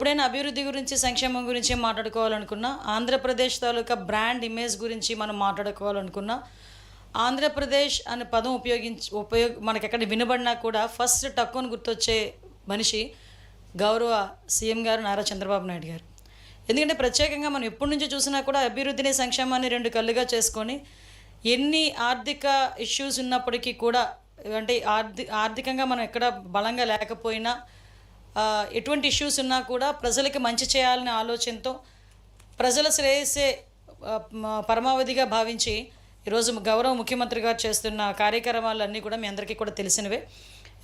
ఎప్పుడైనా అభివృద్ధి గురించి, సంక్షేమం గురించి మాట్లాడుకోవాలనుకున్నా, ఆంధ్రప్రదేశ్ తాలూకా బ్రాండ్ ఇమేజ్ గురించి మనం మాట్లాడుకోవాలనుకున్నా, ఆంధ్రప్రదేశ్ అనే పదం మనకెక్కడ వినబడినా కూడా ఫస్ట్ టక్కున గుర్తొచ్చే మనిషి గౌరవ సీఎం గారు నారా చంద్రబాబు నాయుడు గారు. ఎందుకంటే ప్రత్యేకంగా మనం ఎప్పటి నుంచి చూసినా కూడా అభివృద్ధిని, సంక్షేమాన్ని రెండు కళ్ళుగా చేసుకొని ఎన్ని ఆర్థిక ఇష్యూస్ ఉన్నప్పటికీ కూడా, అంటే ఆర్థికంగా మనం ఎక్కడ బలంగా లేకపోయినా, ఎటువంటి ఇష్యూస్ ఉన్నా కూడా ప్రజలకి మంచి చేయాలనే ఆలోచనతో ప్రజల శ్రేయస్సే పరమావధిగా భావించి ఈరోజు గౌరవ ముఖ్యమంత్రి గారు చేస్తున్న కార్యక్రమాలన్నీ కూడా మీ అందరికీ కూడా తెలిసినవే.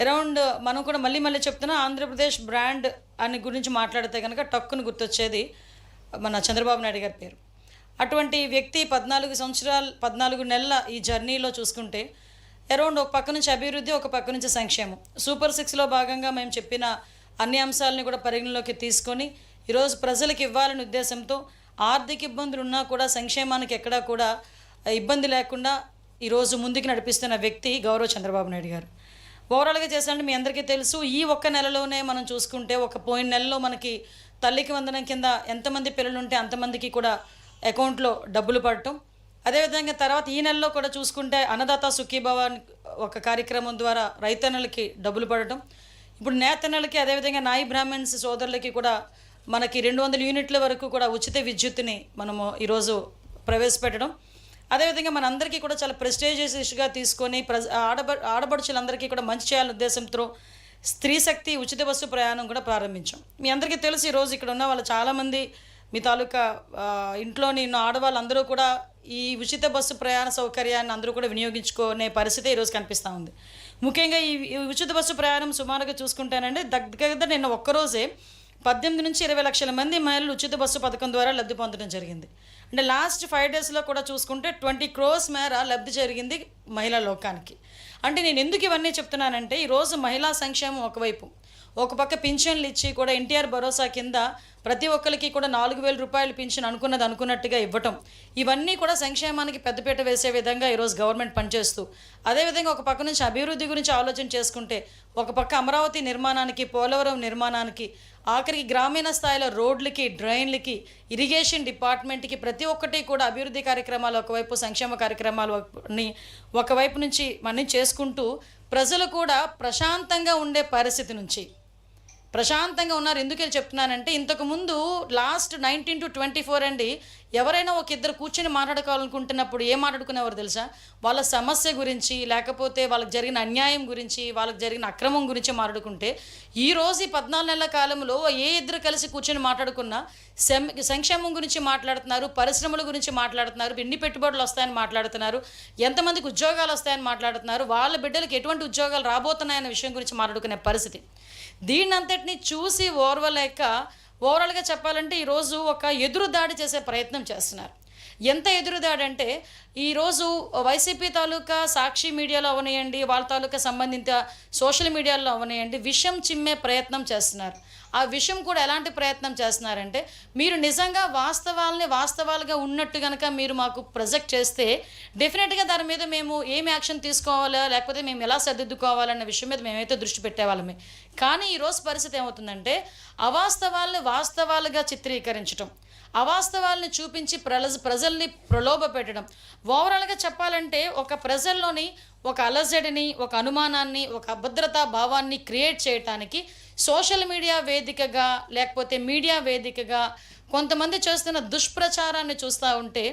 అరౌండ్ మనం కూడా మళ్ళీ చెప్తున్నా, ఆంధ్రప్రదేశ్ బ్రాండ్ అని గురించి మాట్లాడితే కనుక టక్కును గుర్తొచ్చేది మన చంద్రబాబు నాయుడు గారి పేరు. అటువంటి వ్యక్తి 14 నెలల ఈ జర్నీలో చూసుకుంటే అరౌండ్ ఒక పక్క నుంచి అభివృద్ధి, ఒక పక్క నుంచి సంక్షేమం, సూపర్ 6లో భాగంగా మేము చెప్పిన అన్ని అంశాలని కూడా పరిగణలోకి తీసుకొని ఈరోజు ప్రజలకు ఇవ్వాలనే ఉద్దేశంతో ఆర్థిక ఇబ్బందులు ఉన్నా కూడా సంక్షేమానికి ఎక్కడా కూడా ఇబ్బంది లేకుండా ఈరోజు ముందుకు నడిపిస్తున్న వ్యక్తి గౌరవ చంద్రబాబు నాయుడు గారు. ఓవరాల్గా చేశారంటే మీ అందరికీ తెలుసు, ఈ ఒక్క నెలలోనే మనం చూసుకుంటే, ఒక పోయిన నెలలో మనకి తల్లికి వందనం కింద ఎంతమంది పిల్లలు ఉంటే అంతమందికి కూడా అకౌంట్లో డబ్బులు పడటం, అదేవిధంగా తర్వాత ఈ నెలలో కూడా చూసుకుంటే అన్నదాత సుఖీభవ ఒక కార్యక్రమం ద్వారా రైతన్నలకి డబ్బులు పడటం, ఇప్పుడు నేతన్నలకి, అదేవిధంగా నాయి బ్రాహ్మణ్స్ సోదరులకి కూడా మనకి 200 యూనిట్ల వరకు కూడా ఉచిత విద్యుత్తుని మనము ఈరోజు ప్రవేశపెట్టడం, అదేవిధంగా మనందరికీ కూడా చాలా ప్రెస్టేజియస్ ఇష్యూగా తీసుకొని ఆడపడుచులందరికీ కూడా మంచి చేయాలనే ఉద్దేశంతో స్త్రీ శక్తి ఉచిత బస్సు ప్రయాణం కూడా ప్రారంభించాం. మీ అందరికీ తెలుసు, ఈరోజు ఇక్కడ ఉన్న వాళ్ళు చాలామంది మీ తాలూకా ఇంట్లోని ఉన్న ఆడవాళ్ళందరూ కూడా ఈ ఉచిత బస్సు ప్రయాణ సౌకర్యాన్ని అందరూ కూడా వినియోగించుకునే పరిస్థితి ఈరోజు కనిపిస్తూ ఉంది. ముఖ్యంగా ఈ ఉచిత బస్సు ప్రయాణం సుమారుగా చూసుకుంటానంటే దగ్గర నిన్న ఒక్కరోజే 18 నుంచి 20 లక్షల మంది మహిళలు ఉచిత బస్సు పథకం ద్వారా లబ్ధి పొందడం జరిగింది. అంటే లాస్ట్ 5 డేస్లో కూడా చూసుకుంటే 20 crores మేర లబ్ధి జరిగింది మహిళా లోకానికి. అంటే నేను ఎందుకు ఇవన్నీ చెప్తున్నానంటే, ఈరోజు మహిళా సంక్షేమం ఒకవైపు, ఒక పక్క పింఛన్లు ఇచ్చి కూడా ఎన్టీఆర్ భరోసా కింద ప్రతి ఒక్కరికి కూడా 4,000 రూపాయలు పింఛన్ అనుకున్నట్టుగా ఇవ్వటం, ఇవన్నీ కూడా సంక్షేమానికి పెద్దపీట వేసే విధంగా ఈరోజు గవర్నమెంట్ పనిచేస్తూ, అదేవిధంగా ఒక పక్క నుంచి అభివృద్ధి గురించి ఆలోచన చేసుకుంటే, ఒక పక్క అమరావతి నిర్మాణానికి, పోలవరం నిర్మాణానికి, ఆఖరికి గ్రామీణ స్థాయిలో రోడ్లకి, డ్రైన్లకి, ఇరిగేషన్ డిపార్ట్మెంట్కి ప్రతి ఒక్కటి కూడా అభివృద్ధి కార్యక్రమాలు ఒకవైపు, సంక్షేమ కార్యక్రమాలని ఒకవైపు నుంచి మనం చేసుకుంటూ ప్రజలు కూడా ప్రశాంతంగా ఉండే పరిస్థితి నుంచి ప్రశాంతంగా ఉన్నారు. ఎందుకని చెప్తున్నానంటే, ఇంతకుముందు లాస్ట్ 19 to 24 అండి, ఎవరైనా ఒక ఇద్దరు కూర్చొని మాట్లాడుకోవాలనుకుంటున్నప్పుడు ఏం మాట్లాడుకునేవారు తెలుసా? వాళ్ళ సమస్య గురించి, లేకపోతే వాళ్ళకి జరిగిన అన్యాయం గురించి, వాళ్ళకి జరిగిన అక్రమం గురించి మాట్లాడుకుంటే, ఈరోజు ఈ 14 నెలల కాలంలో ఏ ఇద్దరు కలిసి కూర్చొని మాట్లాడుకున్నా సంక్షేమం గురించి మాట్లాడుతున్నారు, పరిశ్రమల గురించి మాట్లాడుతున్నారు, ఎన్ని పెట్టుబడులు వస్తాయని మాట్లాడుతున్నారు, ఎంతమందికి ఉద్యోగాలు వస్తాయని మాట్లాడుతున్నారు, వాళ్ళ బిడ్డలకు ఎటువంటి ఉద్యోగాలు రాబోతున్నాయన్న విషయం గురించి మాట్లాడుకునే పరిస్థితి. దీన్నంతటినీ చూసి ఓవరాల్గా చెప్పాలంటే ఈరోజు ఒక ఎదురుదాడి చేసే ప్రయత్నం చేస్తున్నారు. ఎంత ఎదురుదాడి అంటే, ఈరోజు వైసీపీ తాలూకా సాక్షి మీడియాలో అవనియండి, వాళ్ళ తాలూకా సంబంధిత సోషల్ మీడియాలో అవనియండి, విషం చిమ్మే ప్రయత్నం చేస్తున్నారు. ఆ విషయం కూడా ఎలాంటి ప్రయత్నం చేస్తున్నారంటే, మీరు నిజంగా వాస్తవాలుగా ఉన్నట్టు కనుక మీరు మాకు ప్రొజెక్ట్ చేస్తే డెఫినెట్గా దాని మీద మేము ఏమి యాక్షన్ తీసుకోవాలా, లేకపోతే మేము ఎలా సర్దిద్దుకోవాలన్న విషయం మీద మేమైతే దృష్టి పెట్టేవాళ్ళమే. కానీ ఈరోజు పరిస్థితి ఏమవుతుందంటే, అవాస్తవాల్ని వాస్తవాలుగా చిత్రీకరించడం, అవాస్తవాల్ని చూపించి ప్రజల్ని ప్రలోభ పెట్టడం, ఓవరాల్గా చెప్పాలంటే ఒక ప్రజల్లోని ఒక అలజడిని, ఒక అనుమానాన్ని, ఒక అభద్రతా భావాన్ని క్రియేట్ చేయటానికి సోషల్ మీడియా వేదికగా, లేకపోతే మీడియా వేదికగా కొంతమంది చేస్తున్న దుష్ప్రచారాన్ని చూస్తూ ఉంటే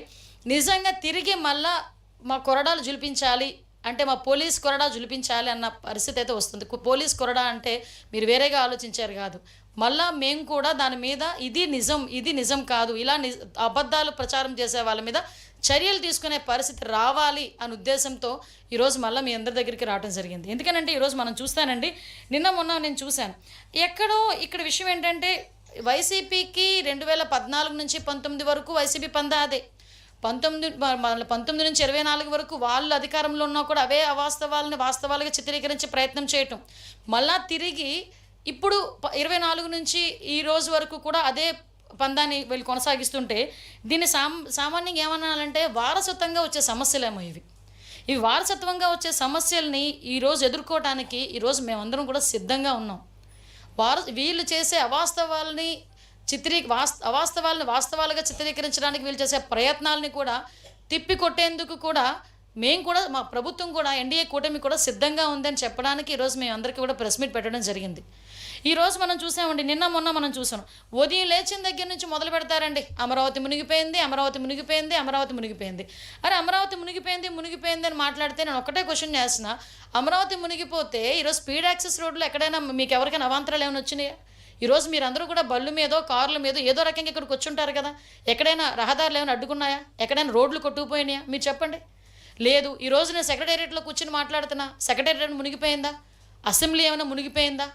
నిజంగా తిరిగి మళ్ళా మా కొరడాలు జులిపించాలి అంటే, మా పోలీస్ కొరడా జులిపించాలి అన్న పరిస్థితి అయితే వస్తుంది. పోలీస్ కొరడా అంటే మీరు వేరేగా ఆలోచించారు కాదు, మళ్ళా మేము కూడా దాని మీద ఇది నిజం కాదు, ఇలా అబద్ధాలు ప్రచారం చేసే వాళ్ళ మీద చర్యలు తీసుకునే పరిస్థితి రావాలి అనే ఉద్దేశంతో ఈరోజు మళ్ళీ మీ అందరి దగ్గరికి రావడం జరిగింది. ఎందుకనంటే ఈరోజు మనం చూస్తానండి, మొన్న నేను చూశాను ఎక్కడో ఇక్కడ విషయం ఏంటంటే, వైసీపీకి 2014 నుంచి 19 వరకు వైసీపీ పందా అదే, 19 నుంచి 24 వరకు వాళ్ళు అధికారంలో ఉన్నా కూడా అవే వాస్తవాలుగా చిత్రీకరించే ప్రయత్నం చేయటం, మళ్ళా తిరిగి ఇప్పుడు 24 నుంచి ఈ రోజు వరకు కూడా అదే పందాన్ని వీళ్ళు కొనసాగిస్తుంటే, దీన్ని సామాన్యంగా ఏమనాలంటే వారసత్వంగా వచ్చే సమస్యలేమో ఇవి వారసత్వంగా వచ్చే సమస్యల్ని ఈరోజు ఎదుర్కోవడానికి ఈరోజు మేమందరం కూడా సిద్ధంగా ఉన్నాం. వీళ్ళు చేసే అవాస్తవాలని అవాస్తవాలను వాస్తవాలుగా చిత్రీకరించడానికి వీళ్ళు చేసే ప్రయత్నాలని కూడా తిప్పికొట్టేందుకు కూడా మేము కూడా మా ప్రభుత్వం కూడా ఎన్డీఏ కూటమి కూడా సిద్ధంగా ఉందని చెప్పడానికి ఈరోజు మేము అందరికీ కూడా ప్రెస్ మీట్ పెట్టడం జరిగింది. ఈరోజు మనం చూసామండి, నిన్న మొన్న మనం చూసాం, ఉదయం లేచిన దగ్గర నుంచి మొదలు పెడతారండి, అమరావతి మునిగిపోయింది, అమరావతి మునిగిపోయింది, అమరావతి మునిగిపోయింది. అరే అమరావతి మునిగిపోయింది అని మాట్లాడితే నేను ఒకటే క్వశ్చన్ చేస్తున్నా, అమరావతి మునిగిపోతే ఈరోజు స్పీడ్ యాక్సెస్ రోడ్లు ఎక్కడైనా మీకు ఎవరికైనా అవాంతరాలు ఏమైనా వచ్చినాయా? ఈరోజు మీరందరూ కూడా బళ్ళు మీదో కార్ల మీదో ఏదో రకంగా ఇక్కడికి వచ్చుంటారు కదా, ఎక్కడైనా రహదారులు ఏమైనా అడ్డుకున్నాయా? ఎక్కడైనా రోడ్లు కొట్టుకుపోయినాయా? మీరు చెప్పండి. లేదు. ఈరోజు నేను సెక్రటేరియట్లో కూర్చుని మాట్లాడుతున్నా, సెక్రటేరియట్ మునిగిపోయిందా? అసెంబ్లీ ఏమైనా మునిగిపోయిందా?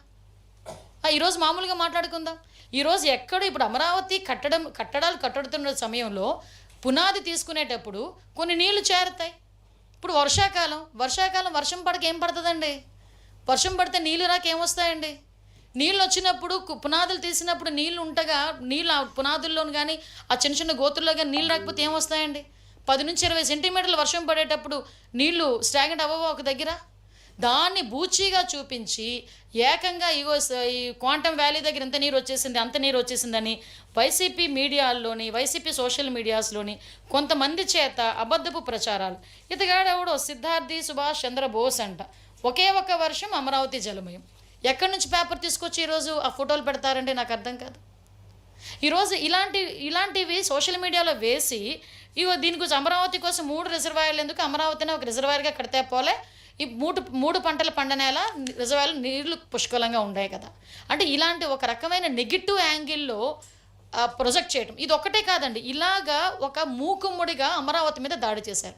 ఈరోజు మామూలుగా మాట్లాడుకుందాం. ఈరోజు ఎక్కడ ఇప్పుడు అమరావతి కట్టడాలు కట్టుతున్న సమయంలో పునాది తీసుకునేటప్పుడు కొన్ని నీళ్లు చేరుతాయి. ఇప్పుడు వర్షాకాలం వర్షం పడక ఏం పడుతుందండి? వర్షం పడితే నీళ్ళు రాక ఏమొస్తాయండి? నీళ్ళు వచ్చినప్పుడు పునాదులు తీసినప్పుడు నీళ్ళు ఉంటగా నీళ్ళు ఆ పునాదుల్లోని కానీ ఆ చిన్న చిన్న గోతుల్లో కానీ నీళ్ళు రాకపోతే ఏమొస్తాయండి? 10 నుంచి 20 సెంటీమీటర్లు వర్షం పడేటప్పుడు నీళ్లు స్టాగ్నెంట్ అవ్వవో ఒక దగ్గర? దాన్ని బూచీగా చూపించి ఏకంగా ఈ క్వాంటమ్ వ్యాలీ దగ్గర ఇంత నీరు వచ్చేసింది అంత నీరు వచ్చేసిందని వైసీపీ మీడియాల్లోని వైసీపీ సోషల్ మీడియాస్లోని కొంతమంది చేత అబద్ధపు ప్రచారాలు. ఇతగాడెవడో సిద్ధార్థి సుభాష్ చంద్రబోస్ అంట, ఒకే ఒక వర్షం అమరావతి జలమయం. ఎక్కడి నుంచి పేపర్ తీసుకొచ్చి ఈరోజు ఆ ఫోటోలు పెడతారంటే నాకు అర్థం కాదు. ఈరోజు ఇలాంటివి సోషల్ మీడియాలో వేసి దీని గురించి అమరావతి కోసం 3 రిజర్వాయర్లు ఎందుకు, అమరావతిని ఒక రిజర్వాయర్గా కడితే పోలే, ఈ మూడు పంటల పండనేలా రిజర్వాయర్లు నీళ్లు పుష్కలంగా ఉన్నాయి కదా. అంటే ఇలాంటి ఒక రకమైన నెగిటివ్ యాంగిల్లో ప్రొజెక్ట్ చేయటం ఇది ఒక్కటే కాదండి, ఇలాగా ఒక మూకుమ్మడిగా అమరావతి మీద దాడి చేశారు.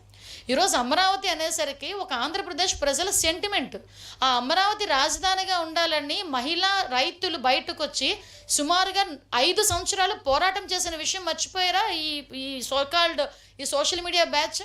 ఈరోజు అమరావతి అనేసరికి ఒక ఆంధ్రప్రదేశ్ ప్రజల సెంటిమెంట్, ఆ అమరావతి రాజధానిగా ఉండాలని మహిళా రైతులు బయటకు వచ్చి సుమారుగా 5 సంవత్సరాలు పోరాటం చేసిన విషయం మర్చిపోయారా ఈ సోకాల్డ్ ఈ సోషల్ మీడియా బ్యాచ్?